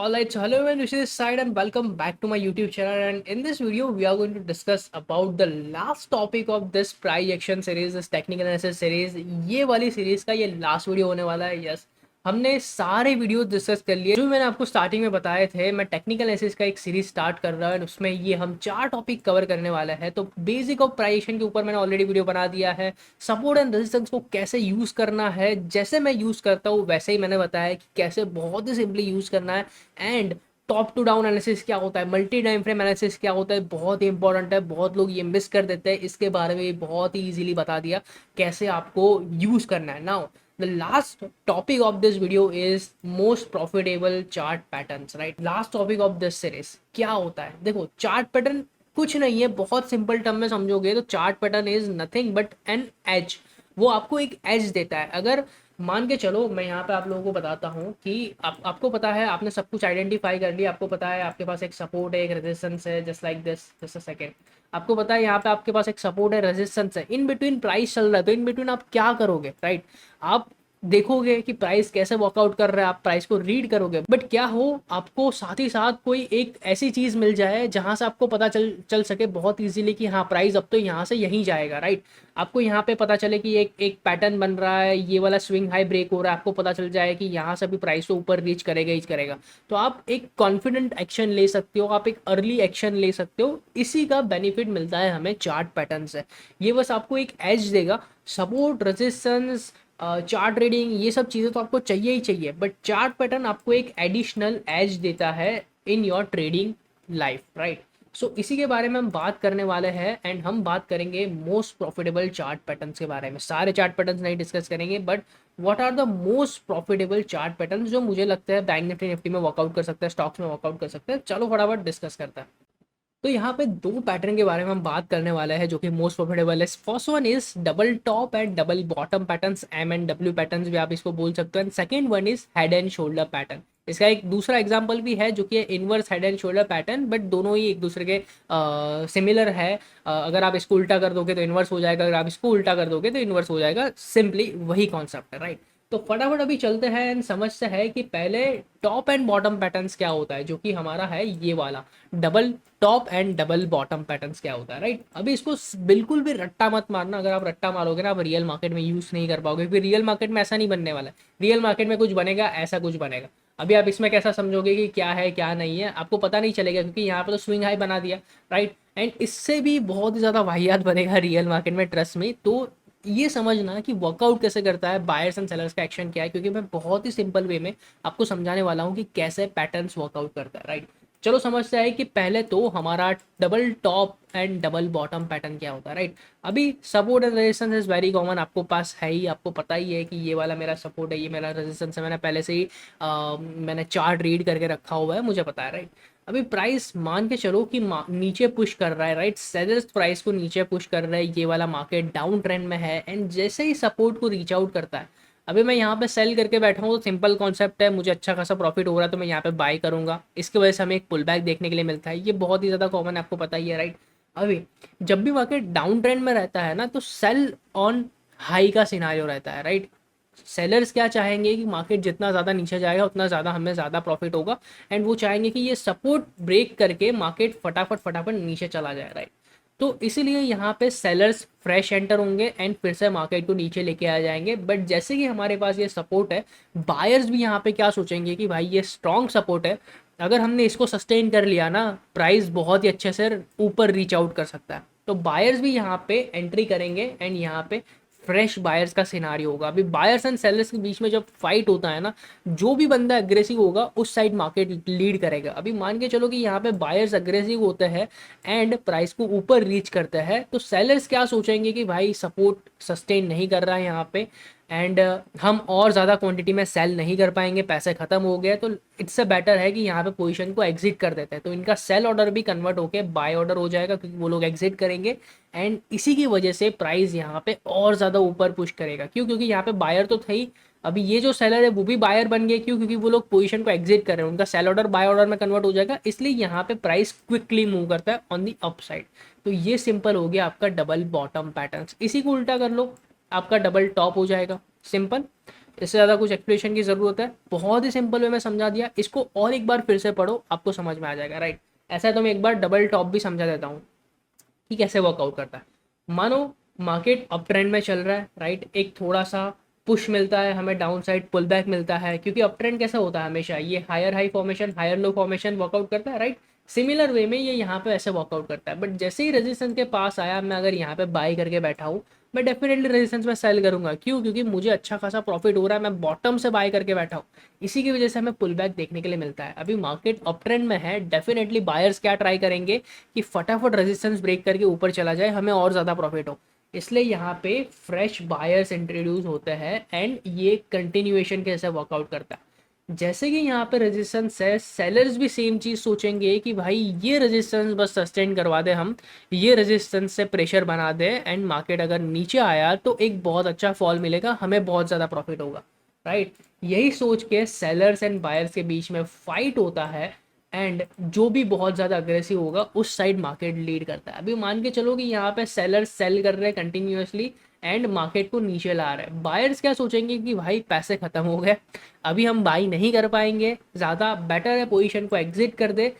Alright, so hello everyone, this is Side and welcome back to my YouTube channel. And in this video, we are going to discuss about the last topic of this price action series, this technical analysis series. ये वाली series का ये last video होने वाला है. Yes, हमने सारे video discuss कर लिए जो मैंने आपको स्टार्टिंग में बताए थे. मैं टेक्निकल एनालिसिस का एक सीरीज स्टार्ट कर रहा हूँ और उसमें ये हम 4 टॉपिक कवर करने वाले हैं. तो बेसिक ऑफ प्राइस एक्शन के ऊपर मैंने ऑलरेडी वीडियो बना दिया है. सपोर्ट एंड रेजिस्टेंस को कैसे यूज़ करना है, जैसे मैं यूज़ करता हूँ वैसे ही मैंने बताया कि कैसे बहुत ही सिंपली यूज़ करना है. And top to down analysis क्या होता है, मल्टी टाइम फ्रेम एनालिसिस क्या होता है, बहुत ही इंपॉर्टेंट है. बहुत लोग ये मिस कर देते हैं. इसके बारे में बहुत ही इजीली बता दिया कैसे आपको यूज़ करना है. Now the last topic of this video is most profitable chart patterns, right? last topic of this series क्या होता है. देखो, चार्ट पैटर्न कुछ नहीं है, बहुत सिंपल टर्म में समझोगे तो chart pattern is nothing but an edge. वो आपको एक एज देता है. अगर मान के चलो, मैं यहाँ पे आप लोगों को बताता हूँ कि आपको पता है, आपने सब कुछ आइडेंटिफाई कर लिया. आपको पता है आपके पास एक सपोर्ट है, एक रेजिस्टेंस है, just like this. Just a second. आपको पता है यहाँ पे आपके पास एक सपोर्ट है, रेजिस्टेंस है, इन बिटवीन प्राइस चल रहा है. तो इन बिटवीन आप क्या करोगे, राइट? आप देखोगे कि प्राइस कैसे वर्कआउट कर रहा है, आप प्राइस को रीड करोगे. बट क्या हो, आपको साथ ही साथ कोई एक ऐसी चीज मिल जाए जहां से आपको पता चल सके बहुत इजीली कि हाँ, प्राइस अब तो यहाँ से यहीं जाएगा, राइट? आपको यहाँ पे पता चले कि एक पैटर्न बन रहा है, ये वाला स्विंग हाई ब्रेक हो रहा है, आपको पता चल जाए कि यहाँ से भी प्राइस तो ऊपर रीच करेगा ही करेगा. तो आप एक कॉन्फिडेंट एक्शन ले सकते हो, आप एक अर्ली एक्शन ले सकते हो. इसी का बेनिफिट मिलता है हमें चार्ट पैटर्न से. ये बस आपको एक एज देगा. सपोर्ट, रेजिस्टेंस, चार्ट रीडिंग, ये सब चीज़ें तो आपको चाहिए ही चाहिए, बट चार्ट पैटर्न आपको एक एडिशनल एज देता है in your trading life, right? So इसी के बारे में हम बात करने वाले हैं. एंड हम बात करेंगे मोस्ट प्रॉफिटेबल चार्ट पैटर्न्स के बारे में. सारे चार्ट पैटर्न्स नहीं डिस्कस करेंगे, but what are the most profitable chart patterns जो मुझे लगता है बैंक निफ्टी में वर्कआउट कर सकता है, स्टॉक्स में वर्कआउट कर सकते हैं. चलो फटाफट डिस्कस करते हैं. तो यहाँ पे दो पैटर्न के बारे में हम बात करने वाले हैं जो कि मोस्ट प्रॉफिटेबल है. First one is double top and double bottom patterns, M and W patterns भी आप इसको बोल सकते हो. And second one is head and shoulder pattern. इसका एक दूसरा एग्जांपल भी है जो कि inverse head and shoulder pattern, but दोनों ही एक दूसरे के सिमिलर है. अगर आप इसको उल्टा कर दोगे तो इनवर्स हो जाएगा, अगर आप इसको उल्टा कर दोगे तो इनवर्स हो जाएगा. सिंपली वही कॉन्सेप्ट है, राइट? तो फटाफट अभी चलते हैं एंड समझते हैं कि पहले टॉप एंड बॉटम पैटर्न्स क्या होता है, जो कि हमारा है ये वाला double top and double bottom patterns क्या होता है, राइट? अभी इसको बिल्कुल भी रट्टा मत मारना. अगर आप रट्टा मारोगे ना, आप रियल मार्केट में यूज नहीं कर पाओगे, क्योंकि रियल मार्केट में ऐसा नहीं बनने वाला है. रियल मार्केट में कुछ बनेगा, ऐसा कुछ बनेगा. अभी आप इसमें कैसा समझोगे कि क्या है क्या नहीं है, आपको पता नहीं चलेगा, क्योंकि यहाँ पे तो स्विंग हाई बना दिया, राइट? एंड इससे भी बहुत ही ज़्यादा वाहियात बनेगा रियल मार्केट में, ट्रस्ट में. तो ये समझना कि वर्कआउट कैसे करता है, बायर्स एंड सेलर्स का एक्शन क्या है, क्योंकि मैं बहुत ही सिंपल वे में आपको समझाने वाला हूँ कि कैसे पैटर्न्स वर्कआउट करता है, राइट? चलो समझते हैं कि पहले तो हमारा double top and double bottom pattern क्या होता है, राइट? अभी support and resistance is very common, आपको पास है ही, आपको पता ही है कि ये वाला मेरा सपोर्ट है, ये मेरा रेजिस्टेंस है. मैंने पहले से ही मैंने चार्ट रीड करके रखा हुआ है, मुझे पता है, राइट? अभी प्राइस मान के चलो कि नीचे पुश कर रहा है, राइट? सेलर्स प्राइस को नीचे पुश कर रहा है, ये वाला मार्केट डाउन ट्रेंड में है. एंड जैसे ही सपोर्ट को रीच आउट करता है, अभी मैं यहाँ पे सेल करके बैठा हूँ तो सिंपल कॉन्सेप्ट है, मुझे अच्छा खासा प्रॉफिट हो रहा है तो मैं यहाँ पे बाय करूंगा. इसकी वजह से हमें एक पुल बैक देखने के लिए मिलता है. ये बहुत ही ज़्यादा कॉमन है, आपको पता ही है, राइट? अभी जब भी मार्केट डाउन ट्रेंड में रहता है ना, तो सेल ऑन हाई का सिनारियो रहता है, राइट? सेलर्स क्या चाहेंगे कि मार्केट जितना ज़्यादा नीचे जाएगा उतना ज़्यादा हमें ज़्यादा प्रॉफिट होगा. एंड वो चाहेंगे कि ये सपोर्ट ब्रेक करके मार्केट फटाफट फटाफट नीचे चला जाए, राइट? तो इसीलिए यहाँ पे सेलर्स फ्रेश एंटर होंगे एंड फिर से मार्केट को नीचे लेके आ जाएंगे. बट जैसे कि हमारे पास ये सपोर्ट है, बायर्स भी यहाँ पे क्या सोचेंगे कि भाई ये स्ट्रॉन्ग सपोर्ट है, अगर हमने इसको सस्टेन कर लिया ना, प्राइस बहुत ही अच्छे से ऊपर रीच आउट कर सकता है. तो बायर्स भी यहाँ पे एंट्री करेंगे एंड यहाँ पे फ्रेश बायर्स का सिनारियो होगा. अभी बायर्स एंड सेलर्स के बीच में जब फाइट होता है ना, जो भी बंदा अग्रेसिव होगा उस साइड मार्केट लीड करेगा. अभी मान के चलो कि यहाँ पे बायर्स अग्रेसिव होते हैं एंड प्राइस को ऊपर रीच करते हैं, तो सेलर्स क्या सोचेंगे कि भाई सपोर्ट सस्टेन नहीं कर रहा है यहाँ पे, एंड हम और ज़्यादा क्वांटिटी में सेल नहीं कर पाएंगे, पैसे ख़त्म हो गए, तो इससे बेटर है कि यहाँ पे पोजीशन को एग्जिट कर देते हैं. तो इनका सेल ऑर्डर भी कन्वर्ट होकर बाय ऑर्डर हो जाएगा, क्योंकि वो लोग एग्जिट करेंगे. एंड इसी की वजह से प्राइस यहाँ पे और ज़्यादा ऊपर पुश करेगा. क्यों? क्योंकि यहाँ पे बायर तो थे ही, अभी ये जो सेलर है वो भी बायर बन गए. क्यों? क्योंकि वो लोग पोजीशन को एग्जिट कर रहे हैं, उनका सेल ऑर्डर बाय ऑर्डर में कन्वर्ट हो जाएगा, इसलिए यहाँ पे प्राइस क्विकली मूव करता है ऑन दी अप साइड. तो ये सिंपल हो गया आपका डबल बॉटम पैटर्न. इसी को उल्टा कर लो, आपका डबल टॉप हो जाएगा. सिंपल. इससे ज़्यादा कुछ एक्सप्लेनेशन की ज़रूरत है? बहुत ही सिंपल वे में समझा दिया, इसको और एक बार फिर से पढ़ो, आपको समझ में आ जाएगा, राइट। ऐसा है तो मैं एक बार डबल टॉप भी समझा देता हूँ कि कैसे वर्कआउट करता है। मानो मार्केट अप ट्रेंड में चल रहा है, राइट, एक थोड़ा सा पुश मिलता है हमें, डाउन साइड पुल बैक मिलता है, क्योंकि अप ट्रेंड कैसा होता है हमेशा, ये higher high formation higher low formation workout करता है, राइट। सिमिलर वे में ये यहाँ पे ऐसे वर्कआउट करता है, बट जैसे ही रेजिस्टेंस के पास आया, मैं अगर यहाँ पे बाई करके बैठा हूँ, मैं डेफिनेटली रेजिस्टेंस में सेल करूंगा। क्यों? क्योंकि मुझे अच्छा खासा प्रॉफिट हो रहा है, मैं बॉटम से बाय करके बैठा हूँ। इसी की वजह से हमें पुल बैक देखने के लिए मिलता है। अभी मार्केट अप ट्रेंड में है, डेफिनेटली बायर्स क्या ट्राई करेंगे कि फटाफट रेजिस्टेंस ब्रेक करके ऊपर चला जाए, हमें और ज़्यादा प्रॉफिट हो। इसलिए यहाँ पे फ्रेश बायर्स इंट्रोड्यूस होते हैं एंड ये कंटिन्यूएशन कैसे वर्कआउट करता है। जैसे कि यहाँ पे रेजिस्टेंस है, सेलर्स भी सेम चीज़ सोचेंगे कि भाई ये रेजिस्टेंस बस सस्टेन करवा दे, हम ये रेजिस्टेंस से प्रेशर बना दे एंड मार्केट अगर नीचे आया तो एक बहुत अच्छा फॉल मिलेगा, हमें बहुत ज़्यादा प्रॉफिट होगा, राइट। यही सोच के सेलर्स एंड बायर्स के बीच में फाइट होता है एंड जो भी बहुत ज़्यादा अग्रेसिव होगा उस साइड मार्केट लीड करता है। अभी मान के चलो कि यहाँ पे सेलर्स सेल कर रहे हैं कंटिन्यूअसली एंड मार्केट को नीचे ला रहे हैं। बायर्स क्या सोचेंगे कि भाई पैसे खत्म हो गए, अभी हम बाई नहीं कर पाएंगे, ज़्यादा बेटर है पोजीशन को एग्जिट कर दे।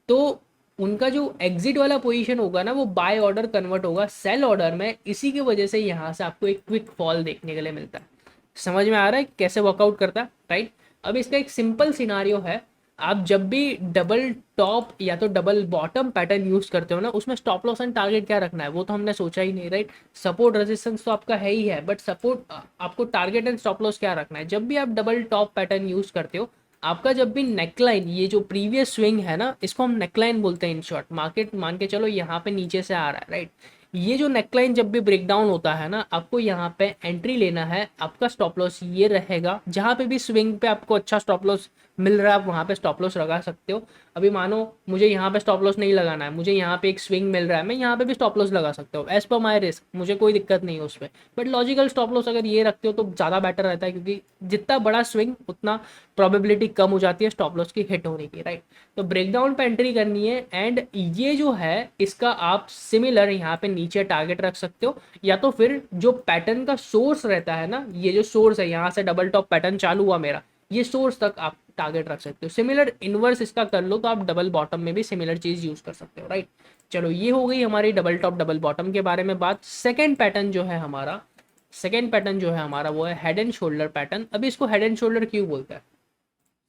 तो उनका जो एग्जिट वाला पोजीशन होगा ना, वो बाय ऑर्डर कन्वर्ट होगा सेल ऑर्डर में। इसी की वजह से यहाँ से आपको एक क्विक फॉल देखने के लिए मिलता है। समझ में आ रहा है कैसे वर्कआउट करता है, राइट। अब इसका एक सिंपल सिनारियो है, आप जब भी डबल टॉप या तो डबल बॉटम पैटर्न यूज करते हो ना, उसमें स्टॉप लॉस एंड टारगेट क्या रखना है वो तो हमने सोचा ही नहीं, राइट। सपोर्ट रेजिस्टेंस तो आपका है ही है, बट सपोर्ट आपको टारगेट एंड स्टॉप लॉस क्या रखना है। जब भी आप डबल टॉप पैटर्न यूज करते हो, आपका जब भी नेकलाइन, ये जो प्रीवियस स्विंग है ना, इसको हम नेकलाइन बोलते हैं इन शॉर्ट। मार्केट मान के चलो यहाँ पे नीचे से आ रहा है, राइट। ये जो नेकलाइन जब भी ब्रेक डाउन होता है ना, आपको यहाँ पे एंट्री लेना है, आपका स्टॉप लॉस ये रहेगा। जहाँ पे भी स्विंग पे आपको अच्छा स्टॉप लॉस मिल रहा है, आप वहाँ पे स्टॉप लॉस लगा सकते हो। अभी मानो मुझे यहाँ पे स्टॉप लॉस नहीं लगाना है, मुझे यहाँ पे एक स्विंग मिल रहा है, मैं यहाँ पे भी स्टॉप लॉस लगा सकता हूँ एज पर माई रिस्क, मुझे कोई दिक्कत नहीं है उस पर। बट लॉजिकल स्टॉप लॉस अगर ये रखते हो तो ज़्यादा बेटर रहता है, क्योंकि जितना बड़ा स्विंग उतना प्रोबेबिलिटी कम हो जाती है स्टॉप लॉस की हिट होने की, राइट। तो ब्रेकडाउन पे एंट्री करनी है एंड ये जो है इसका आप सिमिलर यहाँ पे नीचे टारगेट रख सकते हो, या तो फिर जो पैटर्न का सोर्स रहता है ना, ये जो सोर्स है यहाँ से डबल टॉप पैटर्न चालू हुआ मेरा, ये सोर्स तक आप टारगेट रख सकते हो। सिमिलर इनवर्स इसका कर लो तो आप डबल बॉटम में भी सिमिलर चीज यूज कर सकते हो, राइट। चलो ये हो गई हमारी डबल टॉप डबल बॉटम के बारे में बात। सेकेंड पैटर्न जो है हमारा, सेकेंड पैटर्न जो है हमारा वो है हेड एंड शोल्डर पैटर्न। अभी इसको हेड एंड शोल्डर क्यों बोलते हैं?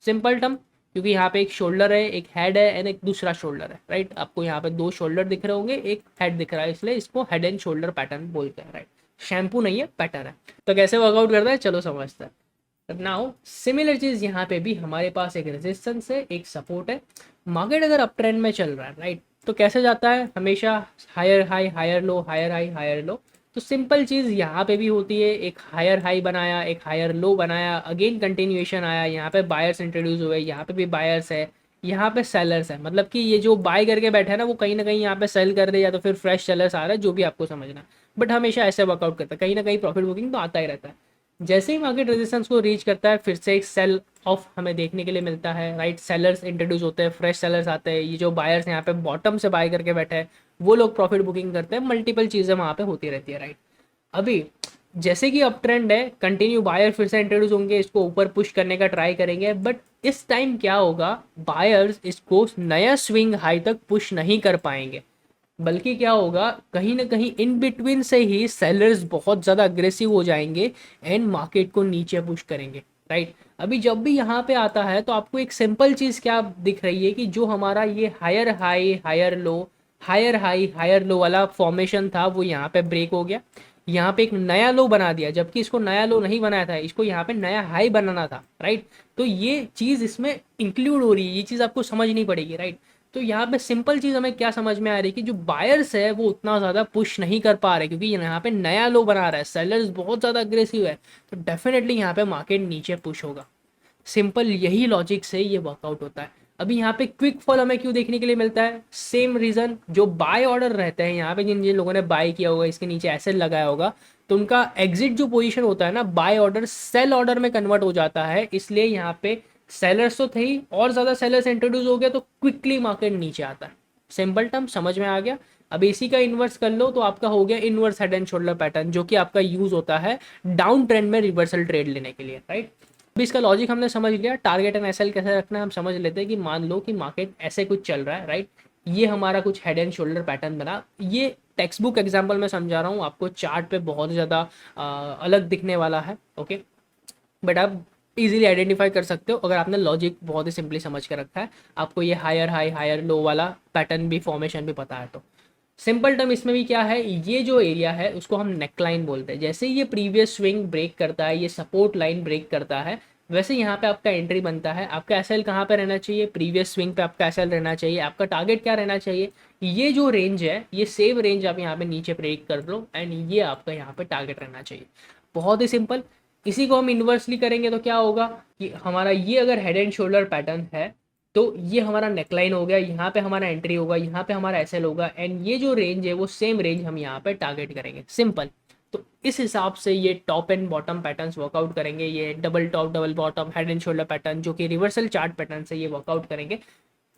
सिंपल टर्म, क्योंकि यहाँ पे एक शोल्डर है, एक हेड है एंड एक दूसरा शोल्डर है, राइट। आपको यहाँ पे दो शोल्डर दिख रहे होंगे, एक हेड दिख रहा है, इसलिए इसको हेड एंड शोल्डर पैटर्न बोलते हैं, राइट। शैम्पू नहीं है, पैटर्न है। तो कैसे वर्कआउट करता है चलो समझते हैं। नाउ सिमिलर चीज यहाँ पे भी हमारे पास एक रेजिस्टेंस है, एक सपोर्ट है। मार्केट अगर अप ट्रेंड में चल रहा है, राइट, तो कैसे जाता है हमेशा? Higher high higher low, higher high higher low. तो सिंपल चीज़ यहाँ पे भी होती है, एक हायर हाई बनाया, एक हायर लो बनाया, अगेन कंटिन्यूएशन आया, यहाँ पे बायर्स इंट्रोड्यूस हुए, यहाँ पे भी बायर्स है, यहाँ पे सेलर्स है। मतलब कि ये जो बाय करके बैठे हैं ना, वो कहीं ना कहीं यहाँ पे सेल कर दे, या तो फिर फ्रेश सेलर्स आ रहा है, जो भी आपको समझना। बट हमेशा ऐसे वर्कआउट करता है, कहीं ना कहीं प्रॉफिट बुकिंग तो आता ही रहता है। जैसे ही मार्केट रेजिस्टेंस को रीच करता है, फिर से एक सेल ऑफ हमें देखने के लिए मिलता है, राइट। सेलर्स इंट्रोड्यूस होते हैं, फ्रेश सेलर्स आते हैं, ये जो बायर्स यहाँ पे बॉटम से बाय करके बैठे हैं वो लोग प्रॉफिट बुकिंग करते हैं। मल्टीपल चीज़ें वहाँ पे होती रहती है, राइट। अभी जैसे कि अप ट्रेंड है, कंटिन्यू बायर फिर से इंट्रोड्यूस होंगे, इसको ऊपर पुश करने का ट्राई करेंगे। बट इस टाइम क्या होगा, बायर्स इसको नया स्विंग हाई तक पुश नहीं कर पाएंगे, बल्कि क्या होगा, कहीं ना कहीं इन बिटवीन से ही सेलर्स बहुत ज़्यादा अग्रेसिव हो जाएंगे एंड मार्केट को नीचे पुश करेंगे, राइट। अभी जब भी यहाँ पे आता है तो आपको एक सिंपल चीज़ क्या दिख रही है कि जो हमारा ये higher high higher low, higher high higher low वाला फॉर्मेशन था, वो यहाँ पे ब्रेक हो गया, यहाँ पे एक नया लो बना दिया, जबकि इसको नया लो नहीं बनाया था, इसको यहाँ पे नया हाई बनाना था, राइट। तो ये चीज़ इसमें इंक्लूड हो रही है, ये चीज़ आपको समझनी पड़ेगी, राइट। तो यहाँ पे सिंपल चीज़ हमें क्या समझ में आ रही है कि जो बायर्स है वो उतना ज़्यादा पुश नहीं कर पा रहे, क्योंकि यहाँ पे नया लो बना रहा है, सेलर्स बहुत ज़्यादा अग्रेसिव है, तो डेफिनेटली यहाँ पे मार्केट नीचे पुश होगा। सिंपल यही लॉजिक से ये वर्कआउट होता है। अभी यहाँ पे क्विक फॉल हमें क्यों देखने के लिए मिलता है? सेम रीजन, जो बाय ऑर्डर रहते हैं यहाँ पे, जिन जिन लोगों ने बाय किया होगा, इसके नीचे ऐसे लगाया होगा, तो उनका एग्जिट जो पोजीशन होता है ना, बाय ऑर्डर सेल ऑर्डर में कन्वर्ट हो जाता है। इसलिए यहाँ पे सेलर्स तो थे ही, और ज़्यादा सेलर्स इंट्रोड्यूस हो गया तो क्विकली मार्केट नीचे आता है। सिंपल टर्म समझ में आ गया। अब इसी का इन्वर्स कर लो तो आपका हो गया inverse head and shoulder pattern, जो कि आपका यूज होता है डाउन ट्रेंड में रिवर्सल ट्रेड लेने के लिए, राइट। अभी इसका लॉजिक हमने समझ लिया, टारगेट एंड एसएल कैसे रखना है हम समझ लेते हैं कि मान लो कि मार्केट ऐसे कुछ चल रहा है, राइट। ये हमारा कुछ हेड एंड शोल्डर पैटर्न बना, ये टेक्स्ट बुक एग्जाम्पल मैं समझा रहा हूँ आपको, चार्ट पे बहुत ज़्यादा अलग दिखने वाला है, ओके। बट आप इजीली आइडेंटिफाई कर सकते हो अगर आपने लॉजिक बहुत ही सिंपली समझ के रखा है, आपको ये हायर हाई हायर लो वाला पैटर्न भी फॉर्मेशन भी पता है। तो सिंपल टर्म इसमें भी क्या है, ये जो एरिया है उसको हम नेकलाइन बोलते हैं। जैसे ये प्रीवियस स्विंग ब्रेक करता है, ये सपोर्ट लाइन ब्रेक करता है, वैसे यहाँ पे आपका एंट्री बनता है। आपका एसएल कहाँ पे रहना चाहिए, प्रीवियस स्विंग पे आपका एसएल रहना चाहिए। आपका टारगेट क्या रहना चाहिए, ये जो रेंज है ये सेम रेंज आप यहाँ पे नीचे ब्रेक कर लो एंड ये आपका यहाँ पे टारगेट रहना चाहिए। बहुत ही सिंपल। इसी को हम इन्वर्सली करेंगे तो क्या होगा कि हमारा ये अगर हेड एंड शोल्डर पैटर्न है तो ये हमारा नेकलाइन हो गया, यहाँ पे हमारा एंट्री होगा, यहाँ पे हमारा एसएल होगा एंड ये जो रेंज है वो सेम रेंज हम यहाँ पे टारगेट करेंगे, सिंपल। तो इस हिसाब से ये top and bottom patterns workout करेंगे। ये double top double bottom head and shoulder pattern जो कि रिवर्सल चार्ट पैटर्न से ये वर्कआउट करेंगे।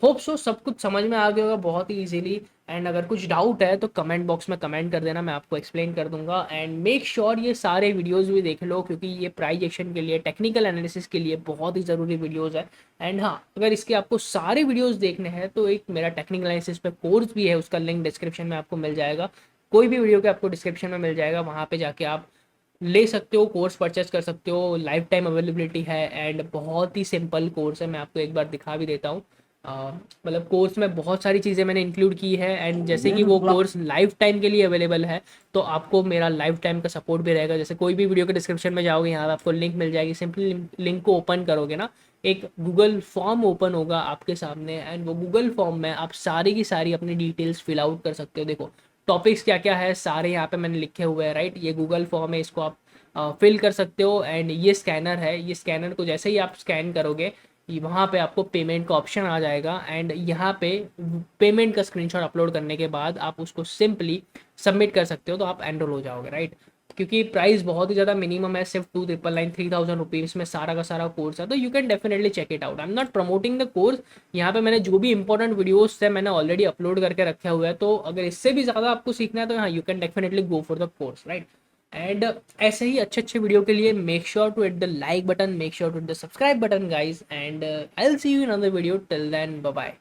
होप सो सब कुछ समझ में आ गया होगा बहुत ही इजीली। एंड अगर कुछ डाउट है तो कमेंट बॉक्स में कमेंट कर देना, मैं आपको एक्सप्लेन कर दूंगा। एंड मेक श्योर ये सारे वीडियोस भी देख लो क्योंकि ये प्राइस एक्शन के लिए, टेक्निकल एनालिसिस के लिए बहुत ही ज़रूरी वीडियोस है। एंड हाँ, अगर इसके आपको सारे वीडियोस देखने हैं तो एक मेरा टेक्निकल एनालिसिस पे कोर्स भी है, उसका लिंक डिस्क्रिप्शन में आपको मिल जाएगा। कोई भी वीडियो के आपको डिस्क्रिप्शन में मिल जाएगा, वहाँ पे जाके आप ले सकते हो, कोर्स परचेस कर सकते हो, लाइफ टाइम अवेलेबिलिटी है एंड बहुत ही सिंपल कोर्स है। मैं आपको एक बार दिखा भी देता हूँ। मतलब कोर्स में बहुत सारी चीज़ें मैंने इंक्लूड की है एंड जैसे कि वो कोर्स लाइफ टाइम के लिए अवेलेबल है तो आपको मेरा लाइफ टाइम का सपोर्ट भी रहेगा। जैसे कोई भी वीडियो के डिस्क्रिप्शन में जाओगे, यहाँ पे आपको लिंक मिल जाएगी, सिंपली लिंक को ओपन करोगे ना, एक गूगल फॉर्म ओपन होगा आपके सामने एंड वो गूगल फॉर्म में आप सारी की सारी अपनी डिटेल्स फिल आउट कर सकते हो। देखो टॉपिक्स क्या क्या है सारे यहाँ पे मैंने लिखे हुए हैं, राइट। ये गूगल फॉर्म है, इसको आप फिल कर सकते हो एंड ये स्कैनर है, ये स्कैनर को जैसे ही आप स्कैन करोगे वहाँ पे आपको पेमेंट का ऑप्शन आ जाएगा एंड यहाँ पे पेमेंट का स्क्रीनशॉट अपलोड करने के बाद आप उसको सिंपली सबमिट कर सकते हो तो आप एनरोल हो जाओगे, राइट। क्योंकि प्राइस बहुत ही ज़्यादा मिनिमम है, सिर्फ 2999 3000 रुपीज़ में सारा का सारा कोर्स है, तो you can definitely check it out. I am not promoting the course, यहाँ पे मैंने जो भी इंपॉर्टेंट वीडियोस थे मैंने ऑलरेडी अपलोड करके रखे हुए हैं, तो अगर इससे भी ज़्यादा आपको सीखना है तो हाँ, you can definitely go for the course, right. And ऐसे ही अच्छे अच्छे वीडियो के लिए make sure to hit the like button, make sure to hit the subscribe button guys, and I will see you in another video. Till then bye bye.